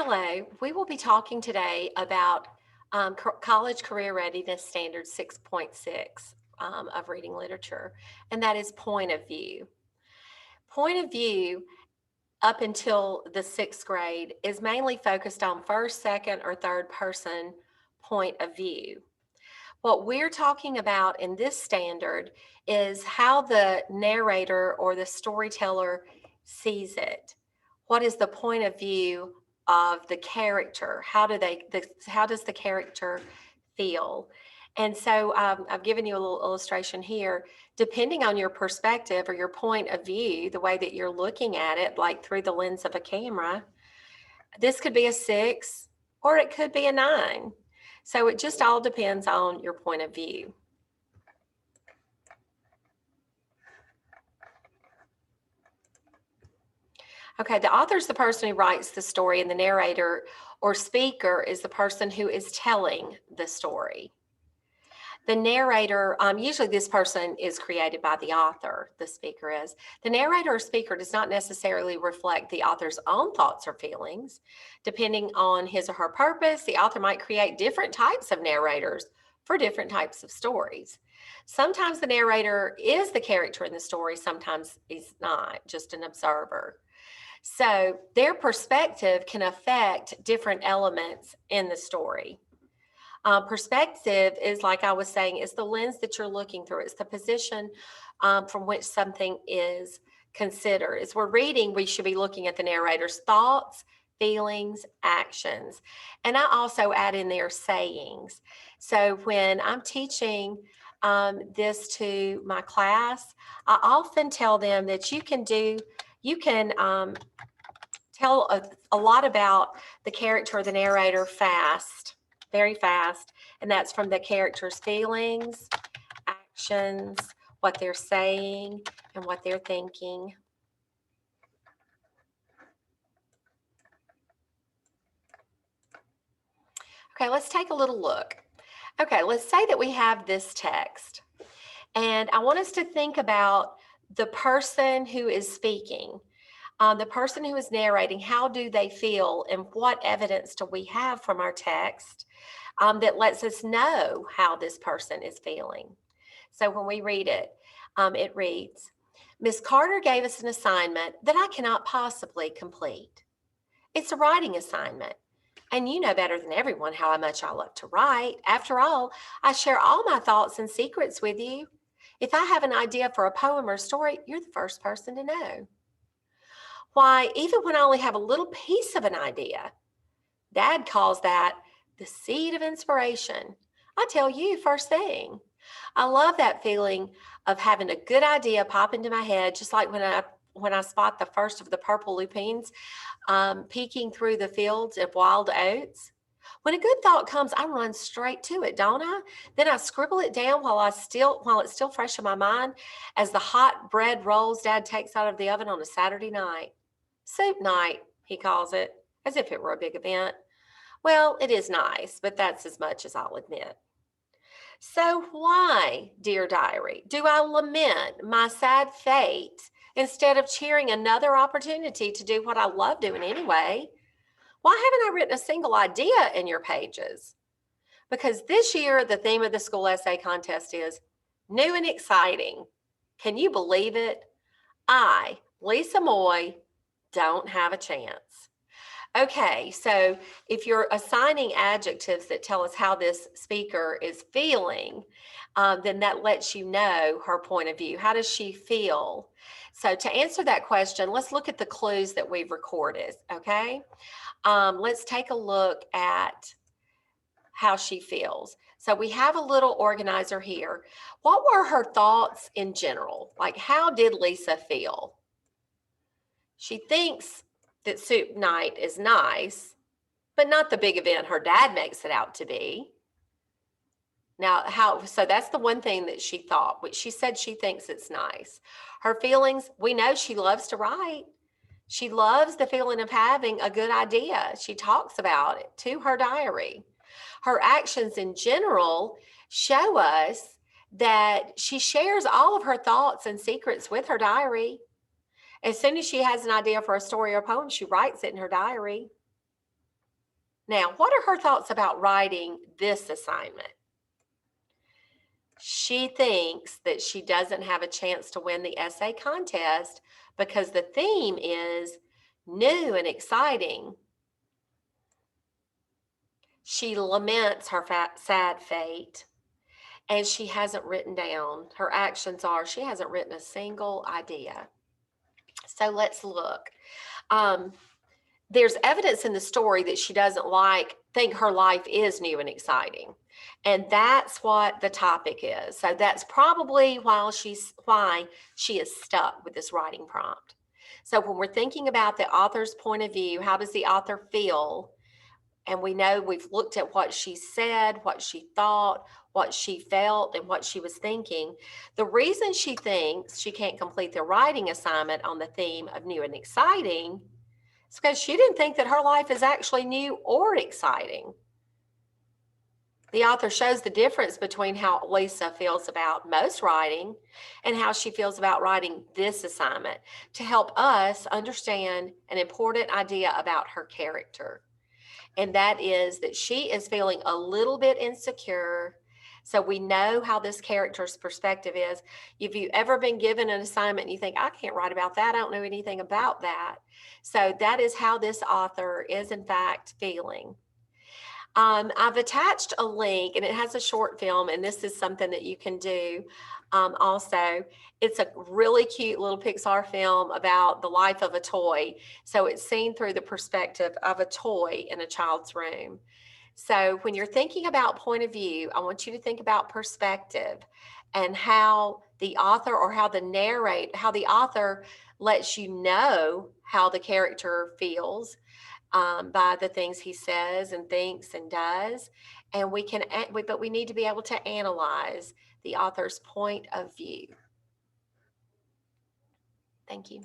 Hello, we will be talking today about College Career Readiness Standard 6.6 of reading literature, and that is point of view. Point of view up until the sixth grade is mainly focused on first, second, or third person point of view. What we're talking about in this standard is how the narrator or the storyteller sees it. What is the point of view of the character? How does the character feel? And so I've given you a little illustration here. Depending on your perspective or your point of view, the way that you're looking at it, like through the lens of a camera, this could be a 6 or it could be a 9. So it just all depends on your point of view. Okay, the author is the person who writes the story, and the narrator or speaker is the person who is telling the story. The narrator, usually this person is created by the author, the speaker is. The narrator or speaker does not necessarily reflect the author's own thoughts or feelings. Depending on his or her purpose, the author might create different types of narrators for different types of stories. Sometimes the narrator is the character in the story, sometimes he's not, just an observer. So their perspective can affect different elements in the story. Perspective is, like I was saying, is the lens that you're looking through. It's the position from which something is considered. As we're reading, we should be looking at the narrator's thoughts, feelings, actions. And I also add in there sayings. So when I'm teaching this to my class, I often tell them that you can tell a lot about the character or the narrator fast, very fast, and that's from the character's feelings, actions, what they're saying, and what they're thinking. Okay, let's take a little look. Okay, let's say that we have this text, and I want us to think about the person who is speaking. The person who is narrating, how do they feel, and what evidence do we have from our text that lets us know how this person is feeling? So when we read it, it reads, Miss Carter gave us an assignment that I cannot possibly complete. It's a writing assignment, and you know better than everyone how much I love to write. After all, I share all my thoughts and secrets with you. If I have an idea for a poem or a story, you're the first person to know. Why, even when I only have a little piece of an idea, Dad calls that the seed of inspiration. I tell you first thing. I love that feeling of having a good idea pop into my head, just like when I spot the first of the purple lupines peeking through the fields of wild oats. When a good thought comes, I run straight to it, don't I? Then I scribble it down while it's still fresh in my mind, as the hot bread rolls Dad takes out of the oven on a Saturday night. Soup night, he calls it, as if it were a big event. Well, it is nice, but that's as much as I'll admit. So why, dear diary, do I lament my sad fate instead of cheering another opportunity to do what I love doing anyway? Why haven't I written a single idea in your pages? Because this year, the theme of the school essay contest is new and exciting. Can you believe it? I, Lisa Moy, don't have a chance. Okay, so if you're assigning adjectives that tell us how this speaker is feeling, then that lets you know her point of view. How does she feel? So to answer that question, let's look at the clues that we've recorded, okay? Let's take a look at how she feels. So we have a little organizer here. What were her thoughts in general? Like, how did Lisa feel? She thinks that soup night is nice, but not the big event her dad makes it out to be. Now, so that's the one thing that she thought, which she said she thinks it's nice. Her feelings, we know she loves to write. She loves the feeling of having a good idea. She talks about it to her diary. Her actions in general show us that she shares all of her thoughts and secrets with her diary. As soon as she has an idea for a story or poem, she writes it in her diary. Now, what are her thoughts about writing this assignment? She thinks that she doesn't have a chance to win the essay contest because the theme is new and exciting. She laments her sad fate, and she hasn't written down. Her actions are she hasn't written a single idea. So let's look. Um, there's evidence in the story that she doesn't think her life is new and exciting. And that's what the topic is. So that's probably why she is stuck with this writing prompt. So when we're thinking about the author's point of view, how does the author feel? And we know we've looked at what she said, what she thought, what she felt, and what she was thinking. The reason she thinks she can't complete the writing assignment on the theme of new and exciting is because she didn't think that her life is actually new or exciting. The author shows the difference between how Lisa feels about most writing and how she feels about writing this assignment to help us understand an important idea about her character. And that is that she is feeling a little bit insecure. So we know how this character's perspective is. If you've ever been given an assignment and you think, I can't write about that, I don't know anything about that. So that is how this author is in fact feeling. I've attached a link and it has a short film, and this is something that you can do also. It's a really cute little Pixar film about the life of a toy. So it's seen through the perspective of a toy in a child's room. So when you're thinking about point of view, I want you to think about perspective and how the author or how the author lets you know how the character feels by the things he says and thinks and does. And but we need to be able to analyze the author's point of view. Thank you.